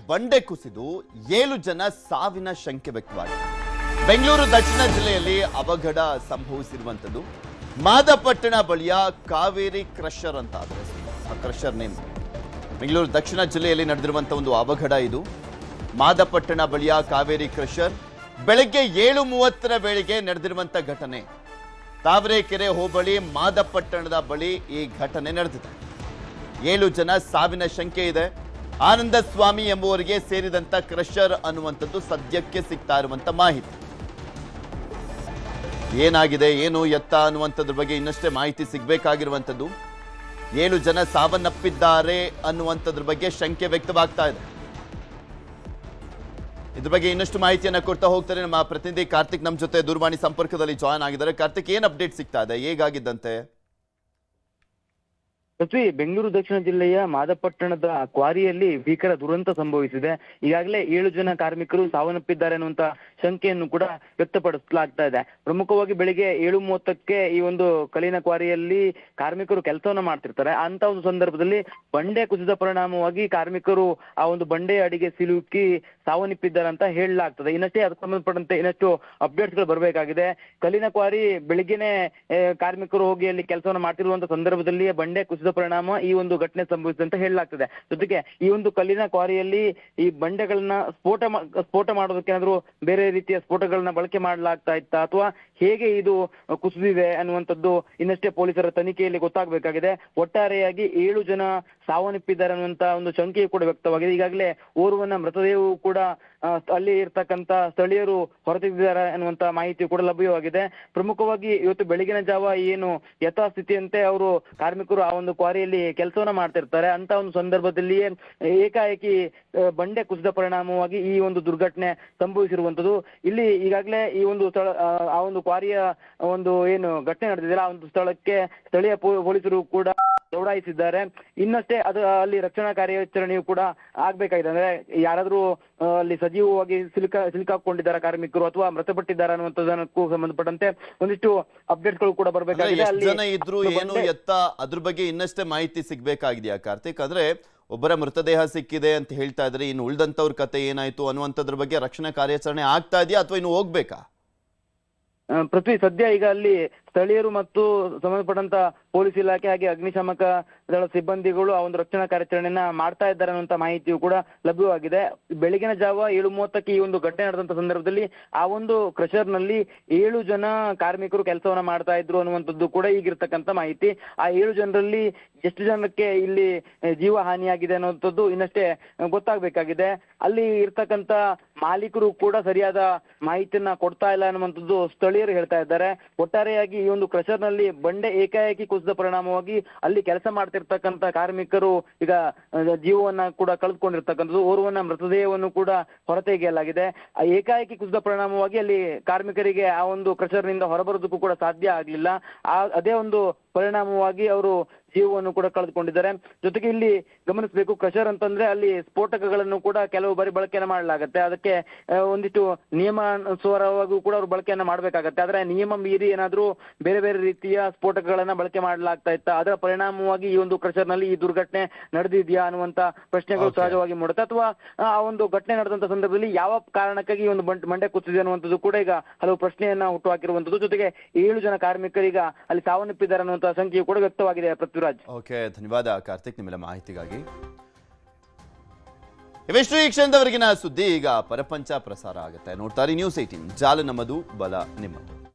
ಬಂಡೆ ಕುಸಿದು 7 ಜನ ಸಾವಿನ ಶಂಕೆ ವ್ಯಕ್ತವಾಗಿದೆ. ಬೆಂಗಳೂರು ದಕ್ಷಿಣ ಜಿಲ್ಲೆಯಲ್ಲಿ ಅವಘಡ ಸಂಭವಿಸಿರುವಂಥದ್ದು. ಮಾದಪಟ್ಟಣ ಬಳಿಯ ಕಾವೇರಿ ಕ್ರಷರ್ ಅಂತ ಕ್ರಷರ್ ನೇಮ್. ಬೆಂಗಳೂರು ದಕ್ಷಿಣ ಜಿಲ್ಲೆಯಲ್ಲಿ ನಡೆದಿರುವಂಥ ಒಂದು ಅವಘಡ ಇದು. ಮಾದಪಟ್ಟಣ ಬಳಿಯ ಕಾವೇರಿ ಕ್ರಷರ್ ಬೆಳಗ್ಗೆ 7:30 ವೇಳೆಗೆ ನಡೆದಿರುವಂಥ ಘಟನೆ. ತಾವರೆಕೆರೆ ಹೋಬಳಿ ಮಾದಪಟ್ಟಣದ ಬಳಿ ಈ ಘಟನೆ ನಡೆದಿದೆ. 7 ಜನ ಸಾವಿನ ಶಂಕೆ ಇದೆ. ಆನಂದ ಸ್ವಾಮಿ ಎಂಬುವರಿಗೆ ಸೇರಿದಂತ ಕ್ರಷರ್ ಅನ್ನುವಂಥದ್ದು ಸದ್ಯಕ್ಕೆ ಸಿಗ್ತಾ ಇರುವಂತ ಮಾಹಿತಿ. ಏನಾಗಿದೆ ಏನು ಎತ್ತ ಅನ್ನುವಂಥದ್ರ ಬಗ್ಗೆ ಇನ್ನಷ್ಟೇ ಮಾಹಿತಿ ಸಿಗಬೇಕಾಗಿರುವಂಥದ್ದು. 7 ಜನ ಸಾವನ್ನಪ್ಪಿದ್ದಾರೆ ಅನ್ನುವಂಥದ್ರ ಬಗ್ಗೆ ಶಂಕೆ ವ್ಯಕ್ತವಾಗ್ತಾ ಇದೆ. ಇದ್ರ ಬಗ್ಗೆ ಇನ್ನಷ್ಟು ಮಾಹಿತಿಯನ್ನ ಕೊಡ್ತಾ ಹೋಗ್ತಾರೆ ನಮ್ಮ ಪ್ರತಿನಿಧಿ ಕಾರ್ತಿಕ್. ನಮ್ಮ ಜೊತೆ ದೂರವಾಣಿ ಸಂಪರ್ಕದಲ್ಲಿ ಜಾಯ್ನ್ ಆಗಿದ್ದಾರೆ. ಕಾರ್ತಿಕ್, ಏನ್ ಅಪ್ಡೇಟ್ ಸಿಗ್ತಾ ಇದೆ, ಹೇಗಾಗಿದ್ದಂತೆ? ಬೆಂಗಳೂರು ದಕ್ಷಿಣ ಜಿಲ್ಲೆಯ ಮಾದಪಟ್ಟಣದ ಕ್ವಾರಿಯಲ್ಲಿ ಭೀಕರ ದುರಂತ ಸಂಭವಿಸಿದೆ. ಈಗಾಗಲೇ 7 ಜನ ಕಾರ್ಮಿಕರು ಸಾವನ್ನಪ್ಪಿದ್ದಾರೆ ಅನ್ನುವಂತ ಶಂಕೆಯನ್ನು ಕೂಡ ವ್ಯಕ್ತಪಡಿಸಲಾಗ್ತಾ ಇದೆ. ಪ್ರಮುಖವಾಗಿ ಬೆಳಿಗ್ಗೆ 7:30ಕ್ಕೆ ಈ ಒಂದು ಕಲ್ಲಿನ ಕ್ವಾರಿಯಲ್ಲಿ ಕಾರ್ಮಿಕರು ಕೆಲಸವನ್ನ ಮಾಡ್ತಿರ್ತಾರೆ. ಅಂತ ಒಂದು ಸಂದರ್ಭದಲ್ಲಿ ಬಂಡೆ ಕುಸಿದ ಪರಿಣಾಮವಾಗಿ ಕಾರ್ಮಿಕರು ಆ ಒಂದು ಬಂಡೆ ಅಡಿಗೆ ಸಿಲುಕಿ ಸಾವನ್ನಪ್ಪಿದ್ದಾರೆ ಅಂತ ಹೇಳಲಾಗ್ತದೆ. ಇನ್ನಷ್ಟೇ ಅದಕ್ಕೆ ಸಂಬಂಧಪಟ್ಟಂತೆ ಇನ್ನಷ್ಟು ಅಪ್ಡೇಟ್ಸ್ಗಳು ಬರಬೇಕಾಗಿದೆ. ಕಲ್ಲಿನ ಕ್ವಾರಿ ಬೆಳಿಗ್ಗೆನೆ ಕಾರ್ಮಿಕರು ಹೋಗಿ ಅಲ್ಲಿ ಕೆಲಸವನ್ನ ಮಾಡ್ತಿರುವಂತ ಸಂದರ್ಭದಲ್ಲಿ ಬಂಡೆ ಕುಸಿದ ಪರಿಣಾಮ ಈ ಒಂದು ಘಟನೆ ಸಂಭವಿಸಿದೆ ಅಂತ ಹೇಳಲಾಗ್ತದೆ. ಜೊತೆಗೆ ಈ ಒಂದು ಕಲ್ಲಿನ ಕ್ವಾರಿಯಲ್ಲಿ ಈ ಬಂಡೆಗಳನ್ನ ಸ್ಫೋಟ ಮಾಡೋದಕ್ಕೆ ಏನಾದ್ರು ಬೇರೆ ರೀತಿಯ ಸ್ಫೋಟಗಳನ್ನ ಬಳಕೆ ಮಾಡಲಾಗ್ತಾ ಇತ್ತಾ ಅಥವಾ ಹೇಗೆ ಇದು ಕುಸಿದಿದೆ ಅನ್ನುವಂಥದ್ದು ಇನ್ನಷ್ಟೇ ಪೊಲೀಸರ ತನಿಖೆಯಲ್ಲಿ ಗೊತ್ತಾಗಬೇಕಾಗಿದೆ. ಒಟ್ಟಾರೆಯಾಗಿ 7 ಜನ ಸಾವನ್ನಪ್ಪಿದ್ದಾರೆ ಅನ್ನುವಂತ ಒಂದು ಶಂಕೆಯು ಕೂಡ ವ್ಯಕ್ತವಾಗಿದೆ. ಈಗಾಗಲೇ ಓರ್ವನ ಮೃತದೇಹವು ಕೂಡ ಅಲ್ಲಿ ಇರ್ತಕ್ಕಂಥ ಸ್ಥಳೀಯರು ಹೊರತೆಗೆದಿದ್ದಾರೆ ಅನ್ನುವಂತ ಮಾಹಿತಿ ಕೂಡ ಲಭ್ಯವಾಗಿದೆ. ಪ್ರಮುಖವಾಗಿ ಇವತ್ತು ಬೆಳಗಿನ ಜಾವ ಏನು ಯಥಾಸ್ಥಿತಿಯಂತೆ ಅವರು ಕಾರ್ಮಿಕರು ಆ ಒಂದು ಕ್ವಾರಿಯಲ್ಲಿ ಕೆಲಸವನ್ನ ಮಾಡ್ತಿರ್ತಾರೆ. ಅಂತ ಒಂದು ಸಂದರ್ಭದಲ್ಲಿಯೇ ಏಕಾಏಕಿ ಬಂಡೆ ಕುಸಿದ ಪರಿಣಾಮವಾಗಿ ಈ ಒಂದು ದುರ್ಘಟನೆ ಸಂಭವಿಸಿರುವಂತದ್ದು. ಇಲ್ಲಿ ಈಗಾಗಲೇ ಈ ಒಂದು ಸ್ಥಳ ಆ ಒಂದು ಕ್ವಾರಿಯ ಒಂದು ಏನು ಘಟನೆ ನಡೆದಿದೆ ಆ ಒಂದು ಸ್ಥಳಕ್ಕೆ ಸ್ಥಳೀಯ ಪೊಲೀಸರು ಕೂಡ ದೌಡಾಯಿಸಿದ್ದಾರೆ. ಇನ್ನಷ್ಟೇ ಅದು ಅಲ್ಲಿ ರಕ್ಷಣಾ ಕಾರ್ಯಾಚರಣೆಯು ಕೂಡ ಆಗ್ಬೇಕಾಗಿದೆ. ಅಂದ್ರೆ ಯಾರಾದ್ರೂ ಅಲ್ಲಿ ಸಜೀವವಾಗಿ ಸಿಲುಕಾಕೊಂಡಿದ್ದಾರೆ ಕಾರ್ಮಿಕರು ಅಥವಾ ಮೃತಪಟ್ಟಿದ್ದಾರೆ ಅನ್ನುವಂಥದ್ದಕ್ಕೂ ಸಂಬಂಧಪಟ್ಟಂತೆ ಒಂದಿಷ್ಟು ಅಪ್ಡೇಟ್ಗಳು ಕೂಡ ಬರಬೇಕಾಗಿದೆ. ಜನ ಇದ್ರು ಏನು ಎತ್ತ ಅದ್ರ ಬಗ್ಗೆ ಇನ್ನಷ್ಟೇ ಮಾಹಿತಿ ಸಿಗ್ಬೇಕಾಗಿದೆಯಾ ಕಾರ್ತಿಕ್? ಆದ್ರೆ ಒಬ್ಬರ ಮೃತದೇಹ ಸಿಕ್ಕಿದೆ ಅಂತ ಹೇಳ್ತಾ ಇದ್ರೆ, ಇನ್ನು ಉಳಿದಂತವ್ರ ಕತೆ ಏನಾಯ್ತು ಅನ್ನುವಂಥದ್ರ ಬಗ್ಗೆ ರಕ್ಷಣಾ ಕಾರ್ಯಾಚರಣೆ ಆಗ್ತಾ ಇದೆಯಾ ಅಥವಾ ಇನ್ನು ಹೋಗ್ಬೇಕಾ? ಪೃಥ್ವಿ, ಸದ್ಯ ಈಗ ಅಲ್ಲಿ ಸ್ಥಳೀಯರು ಮತ್ತು ಸಂಬಂಧಪಟ್ಟಂತ ಪೊಲೀಸ್ ಇಲಾಖೆ ಹಾಗೆ ಅಗ್ನಿಶಾಮಕ ದಳ ಸಿಬ್ಬಂದಿಗಳು ಆ ಒಂದು ರಕ್ಷಣಾ ಕಾರ್ಯಾಚರಣೆಯನ್ನ ಮಾಡ್ತಾ ಇದ್ದಾರೆ ಅನ್ನುವಂತ ಮಾಹಿತಿಯು ಕೂಡ ಲಭ್ಯವಾಗಿದೆ. ಬೆಳಗಿನ ಜಾವ 7:30ಕ್ಕೆ ಈ ಒಂದು ಘಟನೆ ನಡೆದಂತ ಸಂದರ್ಭದಲ್ಲಿ ಆ ಒಂದು ಕ್ರಷರ್ ನಲ್ಲಿ 7 ಜನ ಕಾರ್ಮಿಕರು ಕೆಲಸವನ್ನ ಮಾಡ್ತಾ ಇದ್ರು ಅನ್ನುವಂಥದ್ದು ಕೂಡ ಈಗಿರ್ತಕ್ಕಂಥ ಮಾಹಿತಿ. ಆ 7 ಜನರಲ್ಲಿ ಎಷ್ಟು ಜನಕ್ಕೆ ಇಲ್ಲಿ ಜೀವ ಹಾನಿಯಾಗಿದೆ ಅನ್ನುವಂಥದ್ದು ಇನ್ನಷ್ಟೇ ಗೊತ್ತಾಗಬೇಕಾಗಿದೆ. ಅಲ್ಲಿ ಇರ್ತಕ್ಕಂಥ ಮಾಲೀಕರು ಕೂಡ ಸರಿಯಾದ ಮಾಹಿತಿಯನ್ನ ಕೊಡ್ತಾ ಇಲ್ಲ ಅನ್ನುವಂಥದ್ದು ಸ್ಥಳೀಯರು ಹೇಳ್ತಾ ಇದ್ದಾರೆ. ಒಟ್ಟಾರೆಯಾಗಿ ಈ ಒಂದು ಕ್ರಷರ್ ನಲ್ಲಿ ಬಂಡೆ ಏಕಾಏಕಿ ಕುಸಿದ ಪರಿಣಾಮವಾಗಿ ಅಲ್ಲಿ ಕೆಲಸ ಮಾಡ್ತಿರ್ತಕ್ಕಂಥ ಕಾರ್ಮಿಕರು ಈಗ ಜೀವವನ್ನ ಕೂಡ ಕಳೆದುಕೊಂಡಿರ್ತಕ್ಕಂಥದ್ದು. ಓರ್ವನ ಮೃತದೇಹವನ್ನು ಕೂಡ ಹೊರತೆಗೆಯಲಾಗಿದೆ. ಆ ಏಕಾಏಕಿ ಕುಸಿದ ಪರಿಣಾಮವಾಗಿ ಅಲ್ಲಿ ಕಾರ್ಮಿಕರಿಗೆ ಆ ಒಂದು ಕ್ರಷರ್ ನಿಂದ ಹೊರಬರೋದಕ್ಕೂ ಕೂಡ ಸಾಧ್ಯ ಆಗ್ಲಿಲ್ಲ. ಅದೇ ಒಂದು ಪರಿಣಾಮವಾಗಿ ಅವರು ಜೀವವನ್ನು ಕೂಡ ಕಳೆದುಕೊಂಡಿದ್ದಾರೆ. ಜೊತೆಗೆ ಇಲ್ಲಿ ಗಮನಿಸಬೇಕು, ಕ್ರಷರ್ ಅಂತಂದ್ರೆ ಅಲ್ಲಿ ಸ್ಫೋಟಕಗಳನ್ನು ಕೂಡ ಕೆಲವು ಬಾರಿ ಬಳಕೆಯನ್ನ ಮಾಡಲಾಗುತ್ತೆ. ಅದಕ್ಕೆ ಒಂದಿಷ್ಟು ನಿಯಮಾನುಸಾರವಾಗೂ ಕೂಡ ಅವರು ಬಳಕೆಯನ್ನ ಮಾಡ್ಬೇಕಾಗತ್ತೆ. ಆದ್ರೆ ನಿಯಮ ಮೀರಿ ಏನಾದ್ರೂ ಬೇರೆ ಬೇರೆ ರೀತಿಯ ಸ್ಫೋಟಕಗಳನ್ನ ಬಳಕೆ ಮಾಡಲಾಗ್ತಾ ಇತ್ತ, ಅದರ ಪರಿಣಾಮವಾಗಿ ಈ ಒಂದು ಕ್ರಷರ್ ನಲ್ಲಿ ಈ ದುರ್ಘಟನೆ ನಡೆದಿದ್ಯಾ ಅನ್ನುವಂತ ಪ್ರಶ್ನೆಗಳು ಸಹಜವಾಗಿ ಮೂಡುತ್ತೆ. ಅಥವಾ ಆ ಒಂದು ಘಟನೆ ನಡೆದಂತ ಸಂದರ್ಭದಲ್ಲಿ ಯಾವ ಕಾರಣಕ್ಕಾಗಿ ಈ ಒಂದು ಬಂಡೆ ಕುಸಿದೆ ಅನ್ನುವಂಥದ್ದು ಕೂಡ ಈಗ ಹಲವು ಪ್ರಶ್ನೆಯನ್ನ ಹುಟ್ಟು ಹಾಕಿರುವಂತದ್ದು. ಜೊತೆಗೆ 7 ಜನ ಕಾರ್ಮಿಕರೀಗ ಅಲ್ಲಿ ಸಾವನ್ನಪ್ಪಿದ್ದಾರೆ ಅನ್ನುವಂತ ಸಂಖ್ಯೆಯು ಕೂಡ ವ್ಯಕ್ತವಾಗಿದೆ. ಪೃಥ್ವಿರಾಜ್, ಓಕೆ, ಧನ್ಯವಾದ ಕಾರ್ತಿಕ್ ನಿಮ್ಮೆಲ್ಲ ಮಾಹಿತಿಗಾಗಿ. ಇವೆಷ್ಟು ಈ ಕ್ಷಣದವರೆಗಿನ ಸುದ್ದಿ. ಈಗ ಪರಪಂಚ ಪ್ರಸಾರ ಆಗುತ್ತೆ. ನೋಡ್ತಾರೆ ನ್ಯೂಸ್ 18, ಜಾಲ ನಮ್ಮದು, ಬಲ ನಿಮ್ಮದು.